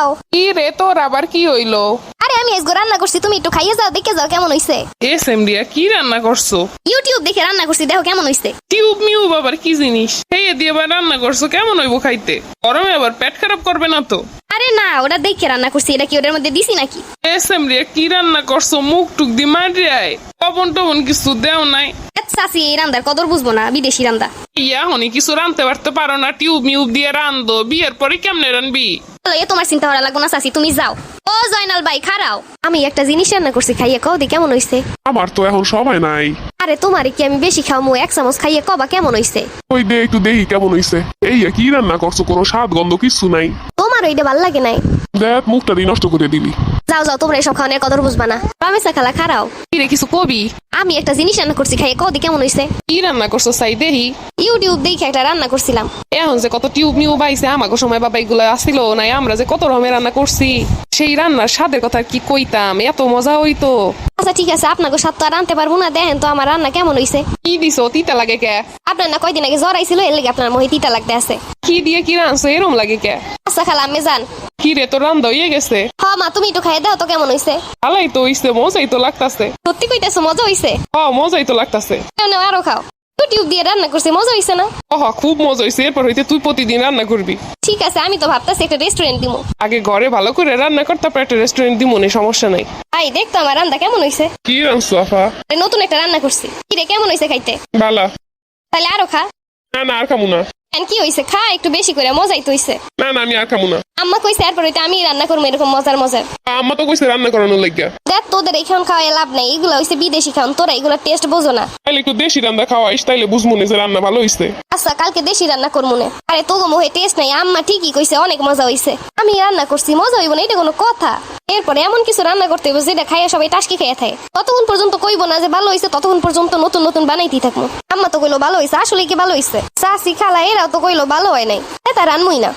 খাও। কি রে তোর আবার কি হইলো? আরে আমি আজকে রান্না করছি, তুমি একটু খাইয়ে যাও, দেখে যাও কেমন হইছে। এসএমডিয়া কি রান্না করছো? ইউটিউব দেখে রান্না করছি, দেখো কেমন হইছে। টিউব মিউব আবার কি জিনিস? খেয়ে দিয়ে আবার রান্না করছো, কেমন হইবো খাইতে? গরমে আবার পেট খারাপ করবে না তো? আরে না, ওটা দেখে রান্না করছি, এটা কি ওটার মধ্যে দিছি নাকি? এসএমডিয়া কি রান্না করছো? মুখ টুক দি মারিয়ায় পবন টবন কিছু দেও নাই? চাষি এই রান্দার কদর বুঝবো না, বিদেশি রান্দা। ইয়া হনি কিছু রানতে পারতে পারো না, টিউব মিউব দিয়ে রান্ধো, বিয়ের পরে কেমনে রানবি? এ তোমার চিন্তা করা লাগবে না চাষি, তুমি যাও। ও জয়নাল ভাই খারাও, আমি একটা জিনিস রান্না করছি, খাইয়ে কও দি কেমন হইছে। আমার তো এখন সময় নাই। আরে তোমারে কি আমি বেশি খাওয়ামু, এক চামচ খাইয়ে কবা কেমন হইছে। ওই দে একটু দেখি কেমন হইছে। এই কি রান্না করছো, কোনো স্বাদ গন্ধ কিছু নাই। তোমার ওইটা ভাল লাগে নাই? দেখ মুখটা দিয়ে নষ্ট করে দিবি। যাও যাও, তোমরা এসব খাওয়ানোর কদর বুঝবা না। রমেশা খালা খারাও, কি রে কিছু কবি? আমি একটা জিনিস রান্না করছি, খাইয়ে কও দি কেমন হইছে। কি রান্না করছো চাই দেহি? ইউটিউব দেখে একটা রান্না করছিলাম। এখন যে কত টিউব মিউব আইছে, আমাকে সময় বাবা এগুলো আসিল নাই, আমরা যে কত রকমের রান্না করছি, সেই রান্নার স্বাদের কথা কি কইতাম, এত মজা হইতো। আচ্ছা ঠিক আছে, আপনাকে স্বাদ তো আর আনতে পারবো না, দেখেন তো আমার রান্না কেমন হইছে। কি দিছো? তিতা লাগে কে? আপনার না কয়দিন আগে জ্বর আইছিল, এর লেগে আপনার মহি তিতা লাগতে আছে। কি দিয়ে কি রানছো এরম লাগে কে? আচ্ছা খালা আমি যান। কি রে তোর রান্দা হইয়ে গেছে? হ মা, তুমি একটু খাইয়ে দাও তো কেমন হইছে। ভালাই তো হইছে, মজাই তো লাগতাছে। সত্যি কইতেছো মজা হইছে? মজাই তো লাগতাছে। নাও আরো খাও। ইউটিউব দিয়ে রান্না করছি, মজা হইছে না? খুব মজা হইছে। এরপর হইতে তুই প্রতিদিন রান্না করবি। ঠিক আছে, আমি তো ভাবতেছি একটা রেস্টুরেন্ট দিমু। আগে ঘরে ভালো করে রান্না কর, তারপর একটা রেস্টুরেন্ট দিব, সমস্যা নাই। ভাই দেখতো আমার রান্না কেমন হইছে। কি রানছো আফা? নতুন একটা রান্না করছি, কি রে কেমন হইছে খাইতে? বালা। তাহলে আরো খা। না না আর খামু না। কি হইছে, খা একটু বেশি করে, মজাই তো হইছে। না না আমি আর খামু না। আম্মা কইছে এরপর হইতে আমি রান্না করবো এরকম মজার মজার। আম্মা তো কইছে রান্না করানোর লাগিয়া। দেখ তোদের এখন খাওয়াই লাভ নাই, এগুলো হইছে বিদেশি খাওন, তোরা এগুলো টেস্ট বোঝো না। তাইলে একটু দেশি রান্না খাওয়াইস, তাইলে বুঝমু না যে রান্না ভালো হইছে। আচ্ছা কালকে দেশি রান্না করবো না। আরে তোগো মোহে টেস্ট নাই, আম্মা ঠিকই কইছে অনেক মজা হইছে। আমি রান্না করছি, মজা হইব না এটা কোনো কথা? এরপরে এমন কিছু রান্না করতে হইব যেটা খাইয়া সবাই টাসকি খেয়ে থাকে। ততক্ষণ পর্যন্ত কইবো না যে ভালো হইছে, ততক্ষণ পর্যন্ত নতুন নতুন বানাইতেই থাকবো। আম্মা তো কইলো ভালো হইছে, আসলে কি ভালো হইছে? চাচি খালা এরাও তো কইলো ভালো হয় নাই, এটা রানমুই না।